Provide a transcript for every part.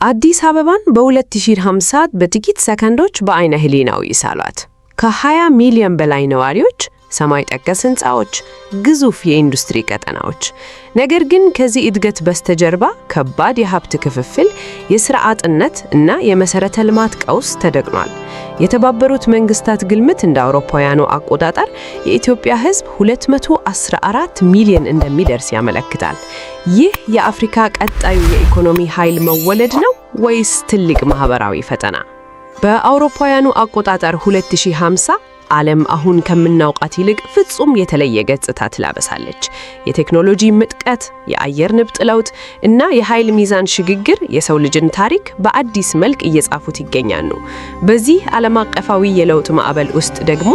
አዲስ አበባን በ2050 በጥቂት ሰከንዶች በአይነ ህሊናው ይሳሏት። ከ20 ሚሊዮን በላይ ነዋሪዎች፣ ሰማይ ጠቀስ ህንፃዎች፣ ግዙፍ የኢንዱስትሪ ቀጠናዎች። ነገር ግን ከዚህ እድገት በስተጀርባ ከባድ የሀብት ክፍፍል፣ የሥራ አጥነት እና የመሠረተ ልማት ቀውስ ተደቅኗል። የተባበሩት መንግስታት ግምት እንደ አውሮፓውያኑ አቆጣጠር የኢትዮጵያ ህዝብ 214 ሚሊዮን እንደሚደርስ ያመለክታል። ይህ የአፍሪካ ቀጣዩ የኢኮኖሚ ኃይል መወለድ ነው ወይስ ትልቅ ማህበራዊ ፈተና? በአውሮፓውያኑ አቆጣጠር 2050 ዓለም አሁን ከምናውቃት ይልቅ ፍጹም የተለየ ገጽታ ትላበሳለች። የቴክኖሎጂ ምጥቀት፣ የአየር ንብጥ ለውጥ እና የኃይል ሚዛን ሽግግር የሰው ልጅን ታሪክ በአዲስ መልክ እየጻፉት ይገኛሉ። በዚህ ዓለም አቀፋዊ የለውጥ ማዕበል ውስጥ ደግሞ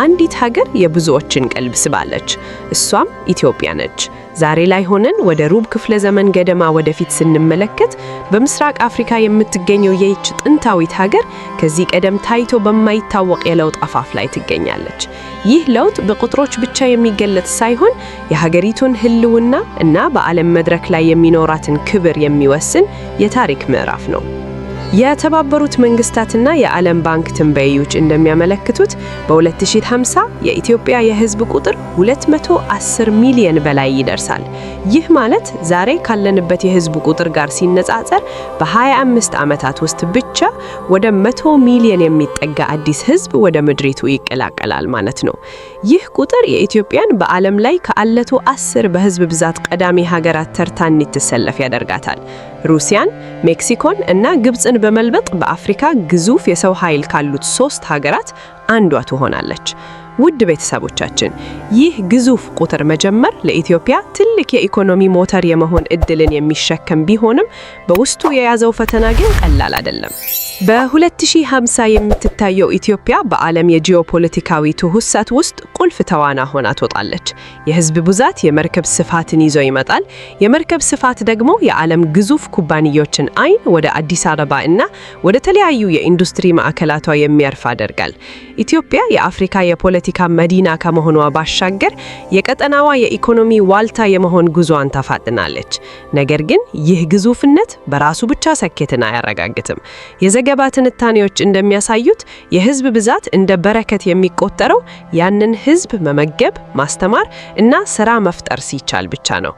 አንዲት ሀገር የብዙዎችን ቀልብ ስባለች። እሷም ኢትዮጵያ ነች። ዛሬ ላይ ሆነን ወደ ሩብ ክፍለ ዘመን ገደማ ወደፊት ስንመለከት በምስራቅ አፍሪካ የምትገኘው ይህች ጥንታዊት ሀገር ከዚህ ቀደም ታይቶ በማይታወቅ የለውጥ አፋፍ ላይ ትገኛለች። ይህ ለውጥ በቁጥሮች ብቻ የሚገለጽ ሳይሆን የሀገሪቱን ህልውና እና በዓለም መድረክ ላይ የሚኖራትን ክብር የሚወስን የታሪክ ምዕራፍ ነው። የተባበሩት መንግስታትና የዓለም ባንክ ትንበያዎች እንደሚያመለክቱት በ2050 የኢትዮጵያ የህዝብ ቁጥር 210 ሚሊዮን በላይ ይደርሳል። ይህ ማለት ዛሬ ካለንበት የህዝብ ቁጥር ጋር ሲነጻጸር በ25 ዓመታት ውስጥ ብቻ ወደ 100 ሚሊዮን የሚጠጋ አዲስ ህዝብ ወደ ምድሪቱ ይቀላቀላል ማለት ነው። ይህ ቁጥር የኢትዮጵያን በዓለም ላይ ከአለቱ 10 በህዝብ ብዛት ቀዳሚ ሀገራት ተርታ እንድትሰለፍ ያደርጋታል። ሩሲያን፣ ሜክሲኮን እና ግብፅን በመልበጥ በአፍሪካ ግዙፍ የሰው ኃይል ካሉት 3 ሀገራት አንዷ ትሆናለች። ውድ ቤተሰቦቻችን፣ ይህ ግዙፍ ቁጥር መጀመር ለኢትዮጵያ ትልቅ የኢኮኖሚ ሞተር የመሆን እድልን የሚሸከም ቢሆንም በውስጡ የያዘው ፈተና ግን ቀላል አይደለም። በ2050 የምትታየው ኢትዮጵያ በዓለም የጂኦፖለቲካዊ ትኩሳት ውስጥ ቁልፍ ተዋና ሆና ትወጣለች። የህዝብ ብዛት የመርከብ ስፋትን ይዞ ይመጣል። የመርከብ ስፋት ደግሞ የዓለም ግዙፍ ኩባንያዎችን አይን ወደ አዲስ አበባ እና ወደ ተለያዩ የኢንዱስትሪ ማዕከላቷ የሚያርፍ ያደርጋል። ኢትዮጵያ የአፍሪካ የፖለቲካ መዲና ከመሆኗ ባሻገር የቀጠናዋ የኢኮኖሚ ዋልታ የመሆን ጉዞዋን ታፋጥናለች። ነገር ግን ይህ ግዙፍነት በራሱ ብቻ ስኬትን አያረጋግጥም። የዘገባ ትንታኔዎች እንደሚያሳዩት የህዝብ ብዛት እንደ በረከት የሚቆጠረው ያንን ህዝብ መመገብ፣ ማስተማር እና ስራ መፍጠር ሲቻል ብቻ ነው።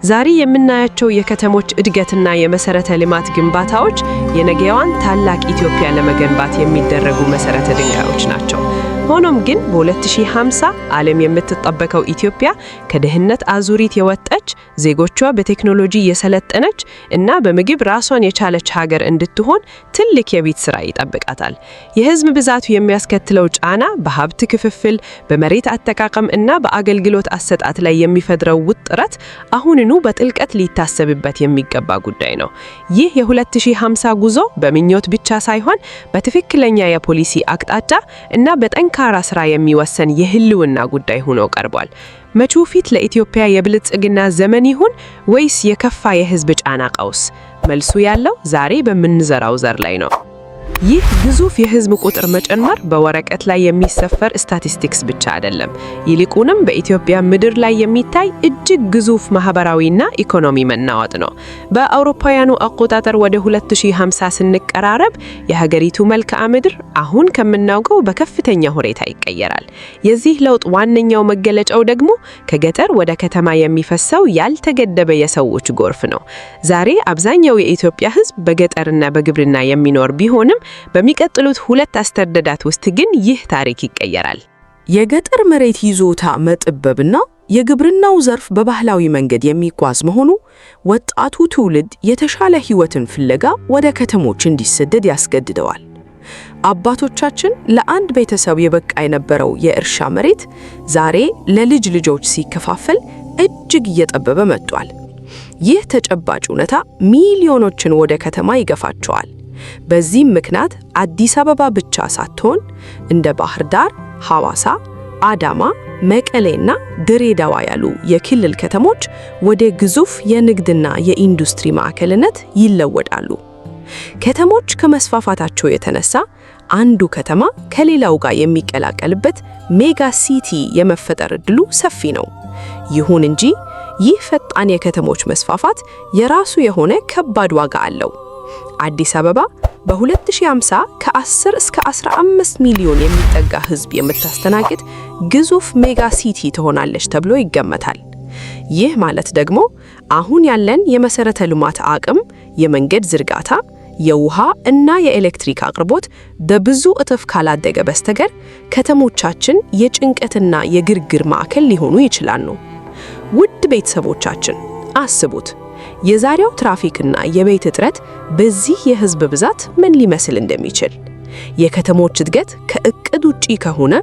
ዛሬ የምናያቸው የከተሞች እድገትና የመሰረተ ልማት ግንባታዎች የነገዋን ታላቅ ኢትዮጵያ ለመገንባት የሚደረጉ መሰረተ ድንጋዮች ናቸው። ሆኖም ግን በ2050 ዓለም የምትጠበቀው ኢትዮጵያ ከድህነት አዙሪት የወጣች፣ ዜጎቿ በቴክኖሎጂ የሰለጠነች እና በምግብ ራሷን የቻለች ሀገር እንድትሆን ትልቅ የቤት ስራ ይጠብቃታል። የህዝብ ብዛቱ የሚያስከትለው ጫና በሀብት ክፍፍል፣ በመሬት አጠቃቀም እና በአገልግሎት አሰጣጥ ላይ የሚፈጥረው ውጥረት አሁንኑ በጥልቀት ሊታሰብበት የሚገባ ጉዳይ ነው። ይህ የ2050 ጉዞ በምኞት ብቻ ሳይሆን በትክክለኛ የፖሊሲ አቅጣጫ እና በጠንካራ ስራ የሚወሰን የህልውና ጉዳይ ሆኖ ቀርቧል። መጪው ፊት ለኢትዮጵያ የብልጽግና ዘመን ይሁን ወይስ የከፋ የህዝብ ጫና ቀውስ? መልሱ ያለው ዛሬ በምንዘራው ዘር ላይ ነው። ይህ ግዙፍ የህዝብ ቁጥር መጨመር በወረቀት ላይ የሚሰፈር ስታቲስቲክስ ብቻ አይደለም። ይልቁንም በኢትዮጵያ ምድር ላይ የሚታይ እጅግ ግዙፍ ማህበራዊና ኢኮኖሚ መናወጥ ነው። በአውሮፓውያኑ አቆጣጠር ወደ 2050 ስንቀራረብ የሀገሪቱ መልክዓ ምድር አሁን ከምናውቀው በከፍተኛ ሁኔታ ይቀየራል። የዚህ ለውጥ ዋነኛው መገለጫው ደግሞ ከገጠር ወደ ከተማ የሚፈሰው ያልተገደበ የሰዎች ጎርፍ ነው። ዛሬ አብዛኛው የኢትዮጵያ ህዝብ በገጠርና በግብርና የሚኖር ቢሆንም በሚቀጥሉት 2 አስተዳደራት ውስጥ ግን ይህ ታሪክ ይቀየራል። የገጠር መሬት ይዞታ መጥበብና የግብርናው ዘርፍ በባህላዊ መንገድ የሚጓዝ መሆኑ ወጣቱ ትውልድ የተሻለ ህይወትን ፍለጋ ወደ ከተሞች እንዲሰደድ ያስገድደዋል። አባቶቻችን ለአንድ ቤተሰብ የበቃ የነበረው የእርሻ መሬት ዛሬ ለልጅ ልጆች ሲከፋፈል እጅግ እየጠበበ መጥቷል። ይህ ተጨባጭ እውነታ ሚሊዮኖችን ወደ ከተማ ይገፋቸዋል። በዚህም ምክንያት አዲስ አበባ ብቻ ሳትሆን እንደ ባህር ዳር፣ ሐዋሳ፣ አዳማ፣ መቀሌና ድሬዳዋ ያሉ የክልል ከተሞች ወደ ግዙፍ የንግድና የኢንዱስትሪ ማዕከልነት ይለወጣሉ። ከተሞች ከመስፋፋታቸው የተነሳ አንዱ ከተማ ከሌላው ጋር የሚቀላቀልበት ሜጋ ሲቲ የመፈጠር ዕድሉ ሰፊ ነው። ይሁን እንጂ ይህ ፈጣን የከተሞች መስፋፋት የራሱ የሆነ ከባድ ዋጋ አለው። አዲስ አበባ በ2050 ከ10 እስከ 15 ሚሊዮን የሚጠጋ ሕዝብ የምታስተናግድ ግዙፍ ሜጋ ሲቲ ትሆናለች ተብሎ ይገመታል። ይህ ማለት ደግሞ አሁን ያለን የመሰረተ ልማት አቅም፣ የመንገድ ዝርጋታ፣ የውሃ እና የኤሌክትሪክ አቅርቦት በብዙ እጥፍ ካላደገ በስተቀር ከተሞቻችን የጭንቀትና የግርግር ማዕከል ሊሆኑ ይችላሉ። ውድ ቤተሰቦቻችን አስቡት፣ የዛሬው ትራፊክና የቤት እጥረት በዚህ የህዝብ ብዛት ምን ሊመስል እንደሚችል። የከተሞች እድገት ከእቅድ ውጪ ከሆነ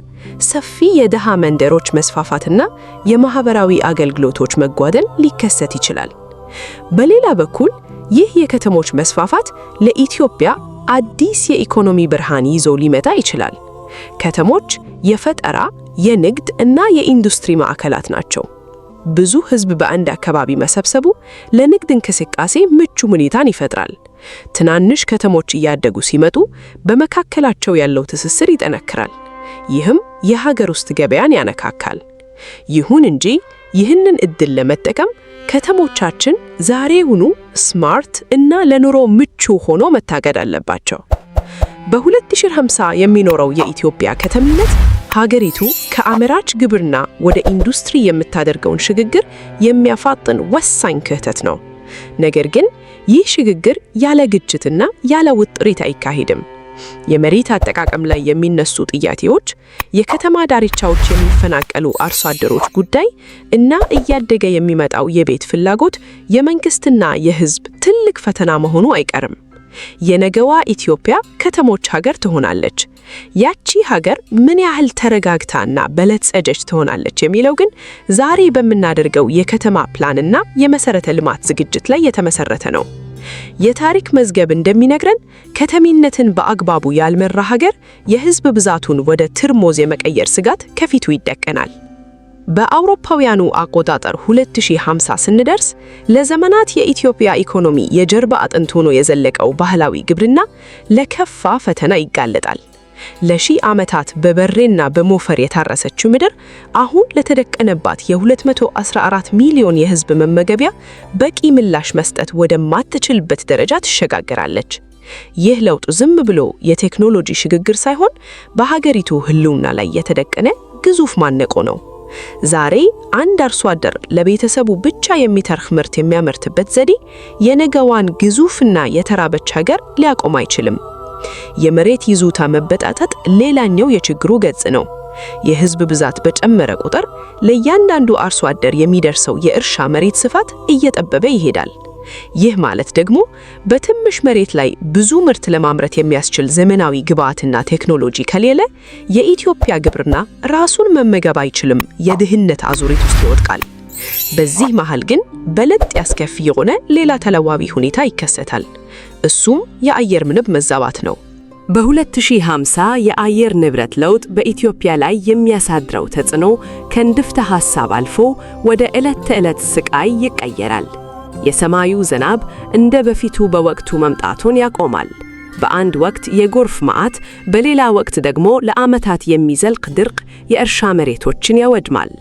ሰፊ የደሃ መንደሮች መስፋፋትና የማህበራዊ አገልግሎቶች መጓደል ሊከሰት ይችላል። በሌላ በኩል ይህ የከተሞች መስፋፋት ለኢትዮጵያ አዲስ የኢኮኖሚ ብርሃን ይዞ ሊመጣ ይችላል። ከተሞች የፈጠራ፣ የንግድ እና የኢንዱስትሪ ማዕከላት ናቸው። ብዙ ህዝብ በአንድ አካባቢ መሰብሰቡ ለንግድ እንቅስቃሴ ምቹ ሁኔታን ይፈጥራል። ትናንሽ ከተሞች እያደጉ ሲመጡ በመካከላቸው ያለው ትስስር ይጠነክራል። ይህም የሀገር ውስጥ ገበያን ያነካካል። ይሁን እንጂ ይህንን እድል ለመጠቀም ከተሞቻችን ዛሬውኑ ስማርት እና ለኑሮ ምቹ ሆኖ መታገድ አለባቸው። በ2050 የሚኖረው የኢትዮጵያ ከተምነት ሀገሪቱ ከአምራች ግብርና ወደ ኢንዱስትሪ የምታደርገውን ሽግግር የሚያፋጥን ወሳኝ ክህተት ነው። ነገር ግን ይህ ሽግግር ያለ ግጭትና ያለ ውጥረት አይካሄድም። የመሬት አጠቃቀም ላይ የሚነሱ ጥያቄዎች፣ የከተማ ዳርቻዎች የሚፈናቀሉ አርሶ አደሮች ጉዳይ እና እያደገ የሚመጣው የቤት ፍላጎት የመንግስትና የህዝብ ትልቅ ፈተና መሆኑ አይቀርም። የነገዋ ኢትዮጵያ ከተሞች ሀገር ትሆናለች። ያቺ ሀገር ምን ያህል ተረጋግታና በለጸጀች ትሆናለች የሚለው ግን ዛሬ በምናደርገው የከተማ ፕላንና የመሰረተ ልማት ዝግጅት ላይ የተመሰረተ ነው። የታሪክ መዝገብ እንደሚነግረን ከተሜነትን በአግባቡ ያልመራ ሀገር የህዝብ ብዛቱን ወደ ትርሞዝ የመቀየር ስጋት ከፊቱ ይደቀናል። በአውሮፓውያኑ አቆጣጠር 2050 ስንደርስ ለዘመናት የኢትዮጵያ ኢኮኖሚ የጀርባ አጥንት ሆኖ የዘለቀው ባህላዊ ግብርና ለከፋ ፈተና ይጋለጣል። ለሺህ ዓመታት በበሬና በሞፈር የታረሰችው ምድር አሁን ለተደቀነባት የ214 ሚሊዮን የህዝብ መመገቢያ በቂ ምላሽ መስጠት ወደማትችልበት ደረጃ ትሸጋገራለች። ይህ ለውጥ ዝም ብሎ የቴክኖሎጂ ሽግግር ሳይሆን በሀገሪቱ ህልውና ላይ የተደቀነ ግዙፍ ማነቆ ነው። ዛሬ አንድ አርሶ አደር ለቤተሰቡ ብቻ የሚተርፍ ምርት የሚያመርትበት ዘዴ የነገዋን ግዙፍና የተራበች ሀገር ሊያቆም አይችልም። የመሬት ይዞታ መበጣጠጥ ሌላኛው የችግሩ ገጽ ነው። የህዝብ ብዛት በጨመረ ቁጥር ለእያንዳንዱ አርሶ አደር የሚደርሰው የእርሻ መሬት ስፋት እየጠበበ ይሄዳል። ይህ ማለት ደግሞ በትንሽ መሬት ላይ ብዙ ምርት ለማምረት የሚያስችል ዘመናዊ ግብዓትና ቴክኖሎጂ ከሌለ የኢትዮጵያ ግብርና ራሱን መመገብ አይችልም፣ የድህነት አዙሪት ውስጥ ይወድቃል። በዚህ መሃል ግን በለጥ ያስከፊ የሆነ ሌላ ተለዋዋጭ ሁኔታ ይከሰታል። እሱም የአየር ንብረት መዛባት ነው። በ2050 የአየር ንብረት ለውጥ በኢትዮጵያ ላይ የሚያሳድረው ተጽዕኖ ከንድፍተ ሐሳብ አልፎ ወደ ዕለት ተዕለት ስቃይ ይቀየራል። የሰማዩ ዝናብ እንደ በፊቱ በወቅቱ መምጣቱን ያቆማል። በአንድ ወቅት የጎርፍ መዓት፣ በሌላ ወቅት ደግሞ ለዓመታት የሚዘልቅ ድርቅ የእርሻ መሬቶችን ያወድማል።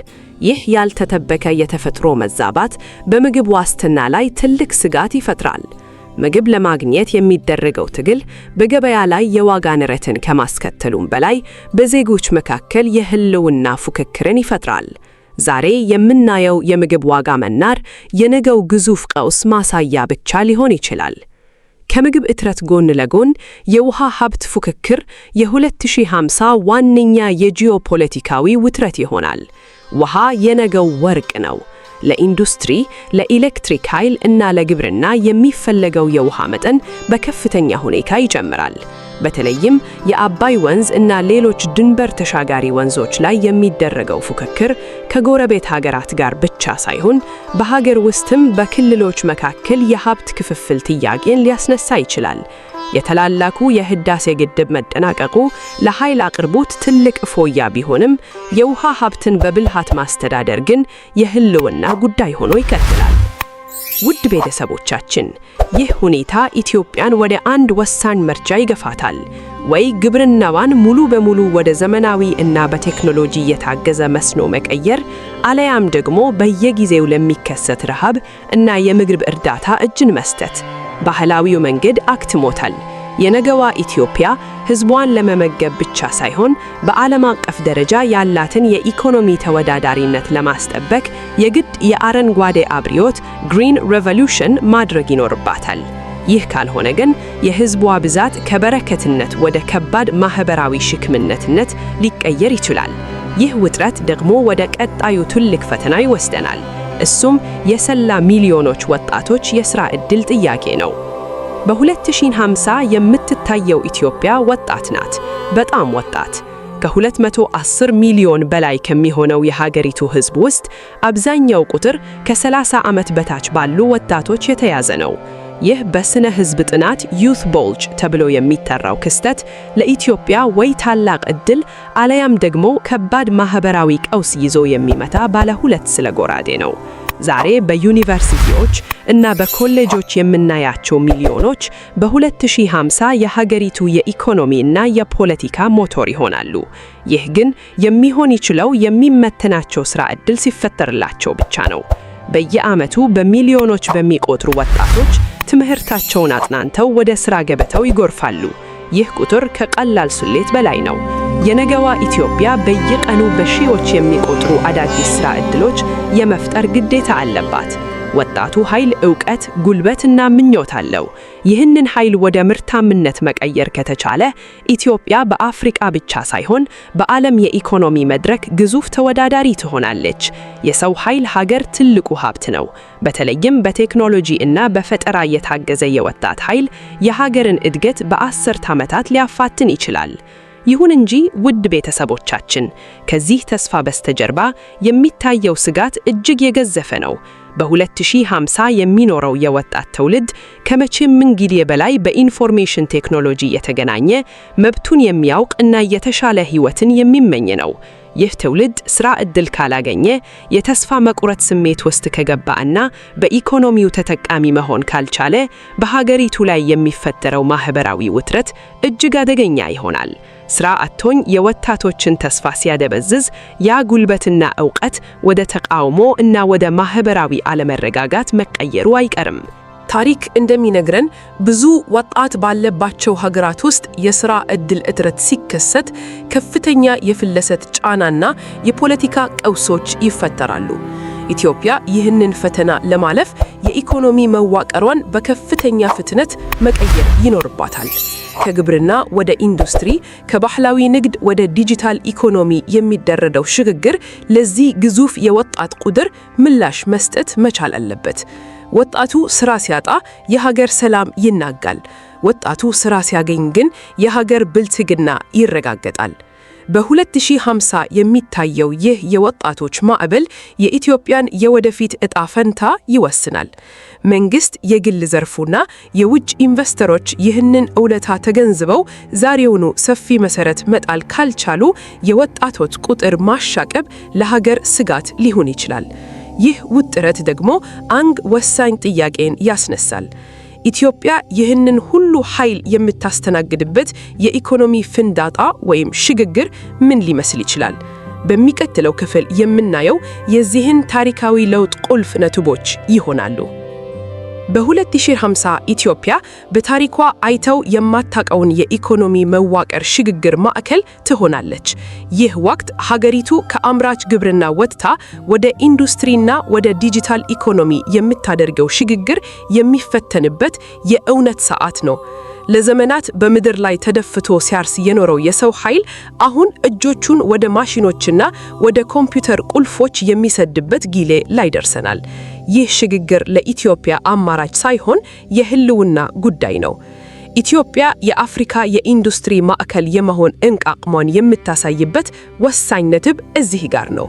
ይህ ያልተጠበቀ የተፈጥሮ መዛባት በምግብ ዋስትና ላይ ትልቅ ስጋት ይፈጥራል። ምግብ ለማግኘት የሚደረገው ትግል በገበያ ላይ የዋጋ ንረትን ከማስከተሉም በላይ በዜጎች መካከል የህልውና ፉክክርን ይፈጥራል። ዛሬ የምናየው የምግብ ዋጋ መናር የነገው ግዙፍ ቀውስ ማሳያ ብቻ ሊሆን ይችላል። ከምግብ እጥረት ጎን ለጎን የውሃ ሀብት ፉክክር የ2050 ዋነኛ የጂኦፖለቲካዊ ውጥረት ይሆናል። ውሃ የነገው ወርቅ ነው። ለኢንዱስትሪ፣ ለኤሌክትሪክ ኃይል እና ለግብርና የሚፈለገው የውሃ መጠን በከፍተኛ ሁኔታ ይጨምራል። በተለይም የአባይ ወንዝ እና ሌሎች ድንበር ተሻጋሪ ወንዞች ላይ የሚደረገው ፉክክር ከጎረቤት ሀገራት ጋር ብቻ ሳይሆን በሀገር ውስጥም በክልሎች መካከል የሀብት ክፍፍል ጥያቄን ሊያስነሳ ይችላል። የተላላኩ የህዳሴ ግድብ መጠናቀቁ ለኃይል አቅርቦት ትልቅ እፎያ ቢሆንም የውሃ ሀብትን በብልሃት ማስተዳደር ግን የህልውና ጉዳይ ሆኖ ይቀጥላል። ውድ ቤተሰቦቻችን፣ ይህ ሁኔታ ኢትዮጵያን ወደ አንድ ወሳኝ ምርጫ ይገፋታል። ወይ ግብርናዋን ሙሉ በሙሉ ወደ ዘመናዊ እና በቴክኖሎጂ የታገዘ መስኖ መቀየር፣ አለያም ደግሞ በየጊዜው ለሚከሰት ረሃብ እና የምግብ እርዳታ እጅን መስጠት። ባህላዊው መንገድ አክትሞታል። የነገዋ ኢትዮጵያ ሕዝቧን ለመመገብ ብቻ ሳይሆን በዓለም አቀፍ ደረጃ ያላትን የኢኮኖሚ ተወዳዳሪነት ለማስጠበቅ የግድ የአረንጓዴ አብዮት ግሪን ሬቮሉሽን ማድረግ ይኖርባታል። ይህ ካልሆነ ግን የሕዝቧ ብዛት ከበረከትነት ወደ ከባድ ማህበራዊ ሽክምነትነት ሊቀየር ይችላል። ይህ ውጥረት ደግሞ ወደ ቀጣዩ ትልቅ ፈተና ይወስደናል። እሱም የሰላ ሚሊዮኖች ወጣቶች የሥራ ዕድል ጥያቄ ነው። በ2050 የምትታየው ኢትዮጵያ ወጣት ናት፣ በጣም ወጣት። ከ210 ሚሊዮን በላይ ከሚሆነው የሀገሪቱ ሕዝብ ውስጥ አብዛኛው ቁጥር ከ30 ዓመት በታች ባሉ ወጣቶች የተያዘ ነው። ይህ በስነ ሕዝብ ጥናት ዩት ቦልጅ ተብሎ የሚጠራው ክስተት ለኢትዮጵያ ወይ ታላቅ ዕድል አለያም ደግሞ ከባድ ማህበራዊ ቀውስ ይዞ የሚመታ ባለ ሁለት ስለ ጎራዴ ነው። ዛሬ በዩኒቨርሲቲዎች እና በኮሌጆች የምናያቸው ሚሊዮኖች በ2050 የሀገሪቱ የኢኮኖሚ እና የፖለቲካ ሞተር ይሆናሉ። ይህ ግን የሚሆን ይችለው የሚመተናቸው ሥራ ዕድል ሲፈጠርላቸው ብቻ ነው። በየዓመቱ በሚሊዮኖች በሚቆጠሩ ወጣቶች ትምህርታቸውን አጥናንተው ወደ ሥራ ገበታው ይጎርፋሉ። ይህ ቁጥር ከቀላል ስሌት በላይ ነው። የነገዋ ኢትዮጵያ በየቀኑ በሺዎች የሚቆጠሩ አዳዲስ ሥራ ዕድሎች የመፍጠር ግዴታ አለባት። ወጣቱ ኃይል ዕውቀት፣ ጉልበትና ምኞት አለው። ይህንን ኃይል ወደ ምርታምነት መቀየር ከተቻለ ኢትዮጵያ በአፍሪካ ብቻ ሳይሆን በዓለም የኢኮኖሚ መድረክ ግዙፍ ተወዳዳሪ ትሆናለች። የሰው ኃይል ሀገር ትልቁ ሀብት ነው። በተለይም በቴክኖሎጂ እና በፈጠራ የታገዘ የወጣት ኃይል የሀገርን እድገት በ10 ዓመታት ሊያፋጥን ይችላል። ይሁን እንጂ ውድ ቤተሰቦቻችን፣ ከዚህ ተስፋ በስተጀርባ የሚታየው ስጋት እጅግ የገዘፈ ነው። በ2050 የሚኖረው የወጣት ትውልድ ከመቼም ጊዜ በላይ በኢንፎርሜሽን ቴክኖሎጂ የተገናኘ መብቱን የሚያውቅ እና የተሻለ ሕይወትን የሚመኝ ነው። ይህ ትውልድ ሥራ ዕድል ካላገኘ፣ የተስፋ መቁረጥ ስሜት ውስጥ ከገባ እና በኢኮኖሚው ተጠቃሚ መሆን ካልቻለ በሀገሪቱ ላይ የሚፈጠረው ማህበራዊ ውጥረት እጅግ አደገኛ ይሆናል። ሥራ አጥቶኝ የወጣቶችን ተስፋ ሲያደበዝዝ ያ ጉልበትና ዕውቀት ወደ ተቃውሞ እና ወደ ማህበራዊ አለመረጋጋት መቀየሩ አይቀርም። ታሪክ እንደሚነግረን ብዙ ወጣት ባለባቸው ሀገራት ውስጥ የሥራ ዕድል እጥረት ሲከሰት ከፍተኛ የፍልሰት ጫናና የፖለቲካ ቀውሶች ይፈጠራሉ። ኢትዮጵያ ይህንን ፈተና ለማለፍ የኢኮኖሚ መዋቅሯን በከፍተኛ ፍጥነት መቀየር ይኖርባታል። ከግብርና ወደ ኢንዱስትሪ፣ ከባህላዊ ንግድ ወደ ዲጂታል ኢኮኖሚ የሚደረገው ሽግግር ለዚህ ግዙፍ የወጣት ቁጥር ምላሽ መስጠት መቻል አለበት። ወጣቱ ሥራ ሲያጣ የሀገር ሰላም ይናጋል። ወጣቱ ሥራ ሲያገኝ ግን የሀገር ብልጽግና ይረጋገጣል። በ2050 የሚታየው ይህ የወጣቶች ማዕበል የኢትዮጵያን የወደፊት ዕጣ ፈንታ ይወስናል። መንግስት፣ የግል ዘርፉና የውጭ ኢንቨስተሮች ይህንን እውነታ ተገንዝበው ዛሬውኑ ሰፊ መሰረት መጣል ካልቻሉ የወጣቶች ቁጥር ማሻቀብ ለሀገር ስጋት ሊሆን ይችላል። ይህ ውጥረት ደግሞ አንድ ወሳኝ ጥያቄን ያስነሳል። ኢትዮጵያ ይህንን ሁሉ ኃይል የምታስተናግድበት የኢኮኖሚ ፍንዳታ ወይም ሽግግር ምን ሊመስል ይችላል? በሚቀጥለው ክፍል የምናየው የዚህን ታሪካዊ ለውጥ ቁልፍ ነጥቦች ይሆናሉ። በ2050 ኢትዮጵያ በታሪኳ አይተው የማታውቀውን የኢኮኖሚ መዋቅር ሽግግር ማዕከል ትሆናለች። ይህ ወቅት ሀገሪቱ ከአምራች ግብርና ወጥታ ወደ ኢንዱስትሪና ወደ ዲጂታል ኢኮኖሚ የምታደርገው ሽግግር የሚፈተንበት የእውነት ሰዓት ነው። ለዘመናት በምድር ላይ ተደፍቶ ሲያርስ የኖረው የሰው ኃይል አሁን እጆቹን ወደ ማሽኖችና ወደ ኮምፒውተር ቁልፎች የሚሰድበት ጊዜ ላይ ደርሰናል። ይህ ሽግግር ለኢትዮጵያ አማራጭ ሳይሆን የህልውና ጉዳይ ነው። ኢትዮጵያ የአፍሪካ የኢንዱስትሪ ማዕከል የመሆን አቅሟን የምታሳይበት ወሳኝ ነጥብ እዚህ ጋር ነው።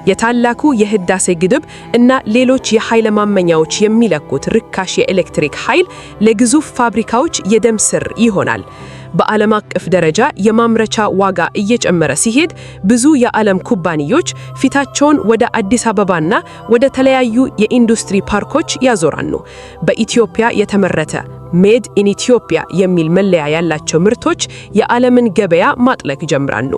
የታላቁ የህዳሴ ግድብ እና ሌሎች የኃይል ማመኛዎች የሚለኩት ርካሽ የኤሌክትሪክ ኃይል ለግዙፍ ፋብሪካዎች የደም ስር ይሆናል። በዓለም አቀፍ ደረጃ የማምረቻ ዋጋ እየጨመረ ሲሄድ ብዙ የዓለም ኩባንያዎች ፊታቸውን ወደ አዲስ አበባና ወደ ተለያዩ የኢንዱስትሪ ፓርኮች ያዞራሉ። በኢትዮጵያ የተመረተ ሜድ ኢን ኢትዮጵያ የሚል መለያ ያላቸው ምርቶች የዓለምን ገበያ ማጥለቅ ጀምራሉ።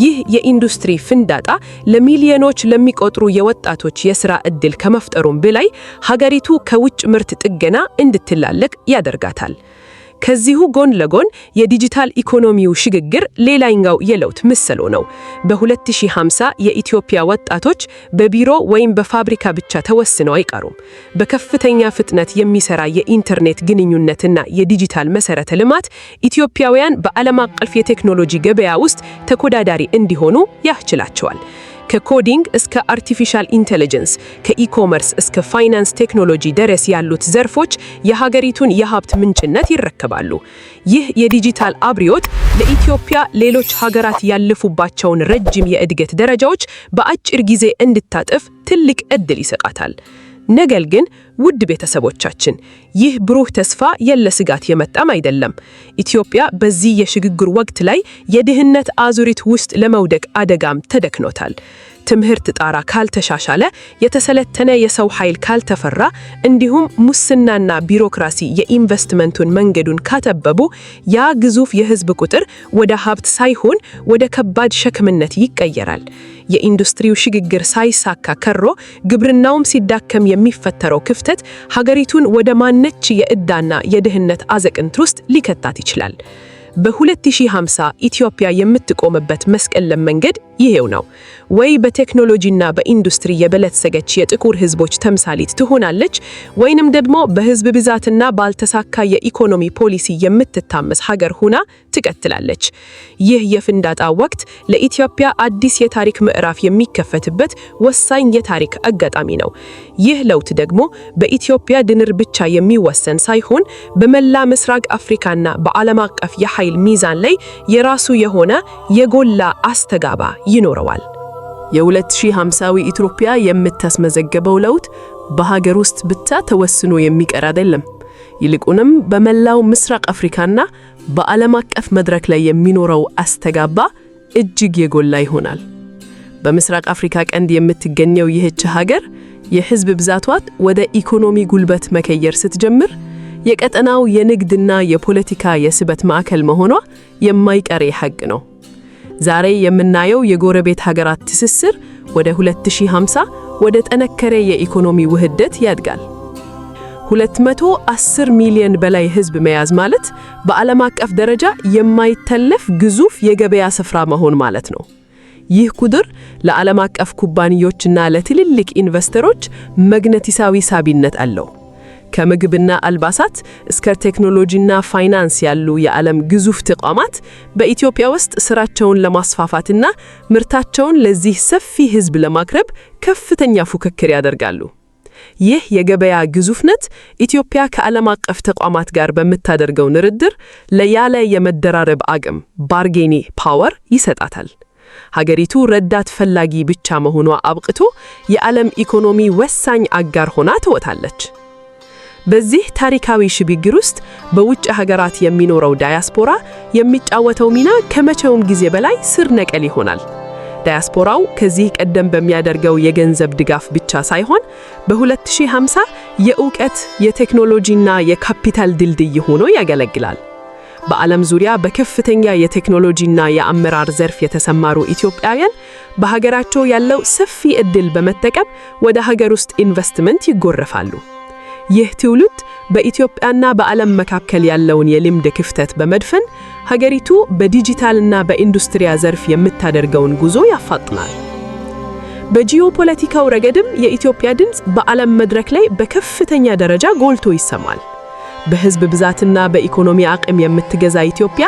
ይህ የኢንዱስትሪ ፍንዳታ ለሚሊዮኖች ለሚቆጠሩ የወጣቶች የሥራ ዕድል ከመፍጠሩም በላይ ሀገሪቱ ከውጭ ምርት ጥገና እንድትላቀቅ ያደርጋታል። ከዚሁ ጎን ለጎን የዲጂታል ኢኮኖሚው ሽግግር ሌላኛው የለውጥ ምሰሶ ነው። በ2050 የኢትዮጵያ ወጣቶች በቢሮ ወይም በፋብሪካ ብቻ ተወስነው አይቀሩም። በከፍተኛ ፍጥነት የሚሰራ የኢንተርኔት ግንኙነትና የዲጂታል መሰረተ ልማት ኢትዮጵያውያን በዓለም አቀፍ የቴክኖሎጂ ገበያ ውስጥ ተወዳዳሪ እንዲሆኑ ያስችላቸዋል። ከኮዲንግ እስከ አርቲፊሻል ኢንተለጀንስ፣ ከኢኮመርስ እስከ ፋይናንስ ቴክኖሎጂ ድረስ ያሉት ዘርፎች የሀገሪቱን የሀብት ምንጭነት ይረከባሉ። ይህ የዲጂታል አብዮት ለኢትዮጵያ ሌሎች ሀገራት ያለፉባቸውን ረጅም የእድገት ደረጃዎች በአጭር ጊዜ እንድታጠፍ ትልቅ ዕድል ይሰጣታል። ነገር ግን ውድ ቤተሰቦቻችን፣ ይህ ብሩህ ተስፋ ያለ ስጋት የመጣም አይደለም። ኢትዮጵያ በዚህ የሽግግር ወቅት ላይ የድህነት አዙሪት ውስጥ ለመውደቅ አደጋም ተደቅኖታል። ትምህርት ጣራ ካልተሻሻለ፣ የተሰለጠነ የሰው ኃይል ካልተፈራ፣ እንዲሁም ሙስናና ቢሮክራሲ የኢንቨስትመንቱን መንገዱን ካጠበቡ ያ ግዙፍ የህዝብ ቁጥር ወደ ሀብት ሳይሆን ወደ ከባድ ሸክምነት ይቀየራል። የኢንዱስትሪው ሽግግር ሳይሳካ ከሮ ግብርናውም ሲዳከም የሚፈጠረው ክፍተት ሀገሪቱን ወደ ማነች የዕዳና የድህነት አዘቅት ውስጥ ሊከታት ይችላል። በ2050 ኢትዮጵያ የምትቆምበት መስቀለኛ መንገድ ይሄው ነው። ወይ በቴክኖሎጂና በኢንዱስትሪ የበለጸገች የጥቁር ህዝቦች ተምሳሌት ትሆናለች፣ ወይንም ደግሞ በህዝብ ብዛትና ባልተሳካ የኢኮኖሚ ፖሊሲ የምትታመስ ሀገር ሆና ትቀጥላለች። ይህ የፍንዳታ ወቅት ለኢትዮጵያ አዲስ የታሪክ ምዕራፍ የሚከፈትበት ወሳኝ የታሪክ አጋጣሚ ነው። ይህ ለውጥ ደግሞ በኢትዮጵያ ድንበር ብቻ የሚወሰን ሳይሆን በመላ ምስራቅ አፍሪካና በዓለም አቀፍ የኃይል ሚዛን ላይ የራሱ የሆነ የጎላ አስተጋባ ይኖረዋል። የ2050 ኢትዮጵያ የምታስመዘግበው ለውጥ በሀገር ውስጥ ብቻ ተወስኖ የሚቀር አይደለም። ይልቁንም በመላው ምስራቅ አፍሪካና በዓለም አቀፍ መድረክ ላይ የሚኖረው አስተጋባ እጅግ የጎላ ይሆናል። በምስራቅ አፍሪካ ቀንድ የምትገኘው ይህች ሀገር የህዝብ ብዛቷን ወደ ኢኮኖሚ ጉልበት መቀየር ስትጀምር የቀጠናው የንግድና የፖለቲካ የስበት ማዕከል መሆኗ የማይቀር ሐቅ ነው። ዛሬ የምናየው የጎረቤት ሀገራት ትስስር ወደ 2050 ወደ ጠነከረ የኢኮኖሚ ውህደት ያድጋል። 210 ሚሊዮን በላይ ህዝብ መያዝ ማለት በዓለም አቀፍ ደረጃ የማይተለፍ ግዙፍ የገበያ ስፍራ መሆን ማለት ነው። ይህ ቁጥር ለዓለም አቀፍ ኩባንያዎችና ለትልልቅ ኢንቨስተሮች መግነጢሳዊ ሳቢነት አለው። ከምግብና አልባሳት እስከ ቴክኖሎጂና ፋይናንስ ያሉ የዓለም ግዙፍ ተቋማት በኢትዮጵያ ውስጥ ስራቸውን ለማስፋፋትና ምርታቸውን ለዚህ ሰፊ ህዝብ ለማቅረብ ከፍተኛ ፉክክር ያደርጋሉ። ይህ የገበያ ግዙፍነት ኢትዮጵያ ከዓለም አቀፍ ተቋማት ጋር በምታደርገው ንርድር ለያለ የመደራረብ አቅም ባርጌኒ ፓወር ይሰጣታል። ሀገሪቱ ረዳት ፈላጊ ብቻ መሆኗ አብቅቶ የዓለም ኢኮኖሚ ወሳኝ አጋር ሆና ትወጣለች። በዚህ ታሪካዊ ሽግግር ውስጥ በውጭ ሀገራት የሚኖረው ዳያስፖራ የሚጫወተው ሚና ከመቼውም ጊዜ በላይ ስር ነቀል ይሆናል። ዳያስፖራው ከዚህ ቀደም በሚያደርገው የገንዘብ ድጋፍ ብቻ ሳይሆን በ2050 የእውቀት፣ የቴክኖሎጂና የካፒታል ድልድይ ሆኖ ያገለግላል። በዓለም ዙሪያ በከፍተኛ የቴክኖሎጂና የአመራር ዘርፍ የተሰማሩ ኢትዮጵያውያን በሀገራቸው ያለው ሰፊ ዕድል በመጠቀም ወደ ሀገር ውስጥ ኢንቨስትመንት ይጎረፋሉ። ይህ ትውልድ በኢትዮጵያና በዓለም መካከል ያለውን የልምድ ክፍተት በመድፈን ሀገሪቱ በዲጂታልና በኢንዱስትሪ ዘርፍ የምታደርገውን ጉዞ ያፋጥናል። በጂኦፖለቲካው ረገድም የኢትዮጵያ ድምፅ በዓለም መድረክ ላይ በከፍተኛ ደረጃ ጎልቶ ይሰማል። በህዝብ ብዛትና በኢኮኖሚ አቅም የምትገዛ ኢትዮጵያ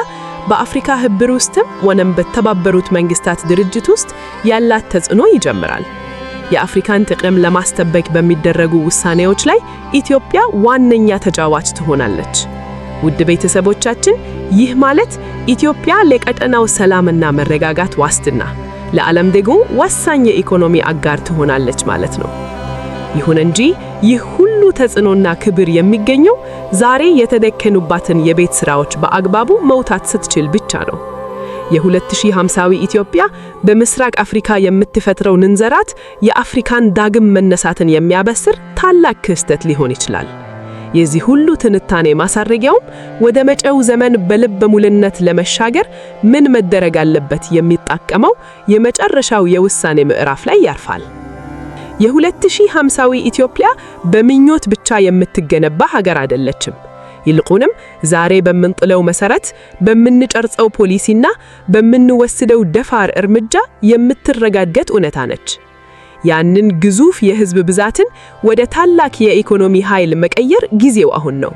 በአፍሪካ ህብረት ውስጥም ወነም በተባበሩት መንግስታት ድርጅት ውስጥ ያላት ተጽዕኖ ይጀምራል። የአፍሪካን ጥቅም ለማስጠበቅ በሚደረጉ ውሳኔዎች ላይ ኢትዮጵያ ዋነኛ ተጫዋች ትሆናለች። ውድ ቤተሰቦቻችን፣ ይህ ማለት ኢትዮጵያ ለቀጠናው ሰላምና መረጋጋት ዋስትና፣ ለዓለም ደግሞ ወሳኝ የኢኮኖሚ አጋር ትሆናለች ማለት ነው። ይሁን እንጂ ይህ ሁሉ ተጽዕኖና ክብር የሚገኘው ዛሬ የተደከኑባትን የቤት ሥራዎች በአግባቡ መውታት ስትችል ብቻ ነው። የ2050ዊ ኢትዮጵያ በምስራቅ አፍሪካ የምትፈጥረው ንንዘራት የአፍሪካን ዳግም መነሳትን የሚያበስር ታላቅ ክስተት ሊሆን ይችላል። የዚህ ሁሉ ትንታኔ ማሳረጊያውም ወደ መጪው ዘመን በልበ ሙሉነት ለመሻገር ምን መደረግ አለበት የሚጠቀመው የመጨረሻው የውሳኔ ምዕራፍ ላይ ያርፋል። የ2050ዊ ኢትዮጵያ በምኞት ብቻ የምትገነባ ሀገር አይደለችም። ይልቁንም ዛሬ በምንጥለው መሰረት፣ በምንጨርጸው ፖሊሲና በምንወስደው ደፋር እርምጃ የምትረጋገጥ እውነታ ነች። ያንን ግዙፍ የህዝብ ብዛትን ወደ ታላቅ የኢኮኖሚ ኃይል መቀየር ጊዜው አሁን ነው።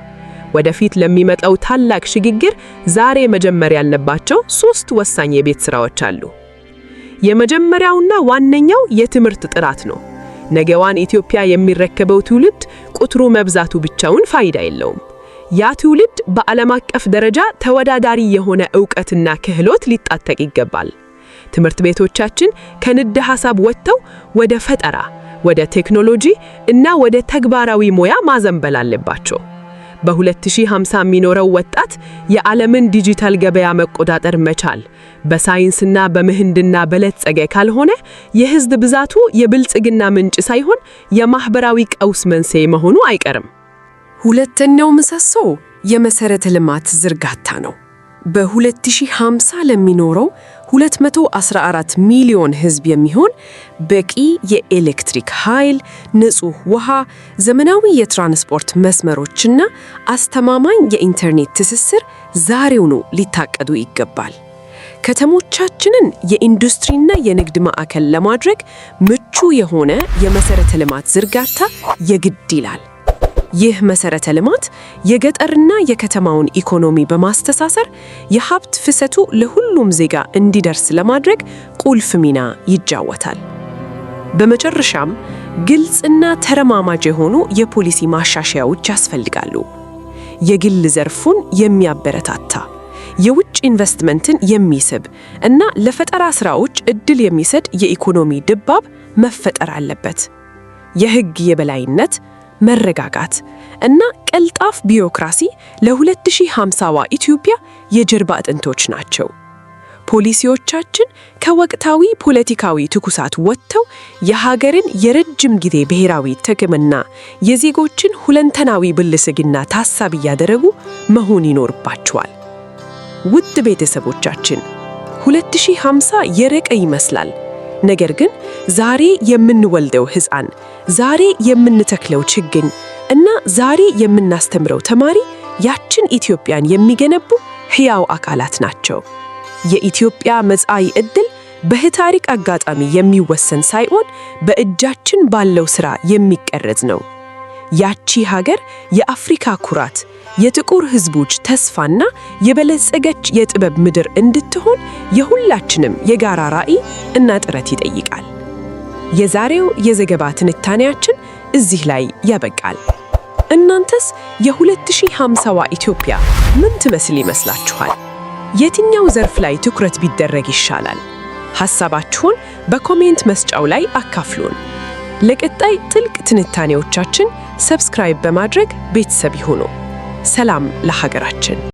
ወደፊት ለሚመጣው ታላቅ ሽግግር ዛሬ መጀመር ያለባቸው 3 ወሳኝ የቤት ሥራዎች አሉ። የመጀመሪያውና ዋነኛው የትምህርት ጥራት ነው። ነገዋን ኢትዮጵያ የሚረከበው ትውልድ ቁጥሩ መብዛቱ ብቻውን ፋይዳ የለውም። ያ ትውልድ በዓለም አቀፍ ደረጃ ተወዳዳሪ የሆነ ዕውቀትና ክህሎት ሊታጠቅ ይገባል። ትምህርት ቤቶቻችን ከንድፈ ሐሳብ ወጥተው ወደ ፈጠራ፣ ወደ ቴክኖሎጂ እና ወደ ተግባራዊ ሙያ ማዘንበል አለባቸው። በ2050 የሚኖረው ወጣት የዓለምን ዲጂታል ገበያ መቆጣጠር መቻል፣ በሳይንስና በምህንድና በለጸገ ካልሆነ የህዝብ ብዛቱ የብልጽግና ምንጭ ሳይሆን የማህበራዊ ቀውስ መንስኤ መሆኑ አይቀርም። ሁለተኛው ምሰሶ የመሰረተ ልማት ዝርጋታ ነው። በ2050 ለሚኖረው 214 ሚሊዮን ህዝብ የሚሆን በቂ የኤሌክትሪክ ኃይል፣ ንጹህ ውሃ፣ ዘመናዊ የትራንስፖርት መስመሮችና አስተማማኝ የኢንተርኔት ትስስር ዛሬውኑ ሊታቀዱ ይገባል። ከተሞቻችንን የኢንዱስትሪና የንግድ ማዕከል ለማድረግ ምቹ የሆነ የመሰረተ ልማት ዝርጋታ የግድ ይላል። ይህ መሰረተ ልማት የገጠርና የከተማውን ኢኮኖሚ በማስተሳሰር የሀብት ፍሰቱ ለሁሉም ዜጋ እንዲደርስ ለማድረግ ቁልፍ ሚና ይጫወታል። በመጨረሻም ግልጽና ተረማማጅ የሆኑ የፖሊሲ ማሻሻያዎች ያስፈልጋሉ። የግል ዘርፉን የሚያበረታታ፣ የውጭ ኢንቨስትመንትን የሚስብ እና ለፈጠራ ስራዎች እድል የሚሰጥ የኢኮኖሚ ድባብ መፈጠር አለበት። የህግ የበላይነት፣ መረጋጋት እና ቀልጣፍ ቢሮክራሲ ለ2050ዋ ኢትዮጵያ የጀርባ አጥንቶች ናቸው። ፖሊሲዎቻችን ከወቅታዊ ፖለቲካዊ ትኩሳት ወጥተው የሀገርን የረጅም ጊዜ ብሔራዊ ጥቅምና የዜጎችን ሁለንተናዊ ብልጽግና ታሳቢ ያደረጉ መሆን ይኖርባቸዋል። ውድ ቤተሰቦቻችን፣ 2050 የረቀ ይመስላል። ነገር ግን ዛሬ የምንወልደው ሕፃን፣ ዛሬ የምንተክለው ችግኝ እና ዛሬ የምናስተምረው ተማሪ ያችን ኢትዮጵያን የሚገነቡ ሕያው አካላት ናቸው። የኢትዮጵያ መጻኢ ዕድል በታሪክ አጋጣሚ የሚወሰን ሳይሆን በእጃችን ባለው ሥራ የሚቀረጽ ነው። ያቺ ሀገር የአፍሪካ ኩራት፣ የጥቁር ሕዝቦች ተስፋና የበለጸገች የጥበብ ምድር እንድትሆን የሁላችንም የጋራ ራዕይ እና ጥረት ይጠይቃል። የዛሬው የዘገባ ትንታኔያችን እዚህ ላይ ያበቃል። እናንተስ የ2050ዋ ኢትዮጵያ ምን ትመስል ይመስላችኋል? የትኛው ዘርፍ ላይ ትኩረት ቢደረግ ይሻላል? ሐሳባችሁን በኮሜንት መስጫው ላይ አካፍሉን። ለቀጣይ ጥልቅ ትንታኔዎቻችን ሰብስክራይብ በማድረግ ቤተሰብ ይሁኑ። ሰላም ለሀገራችን።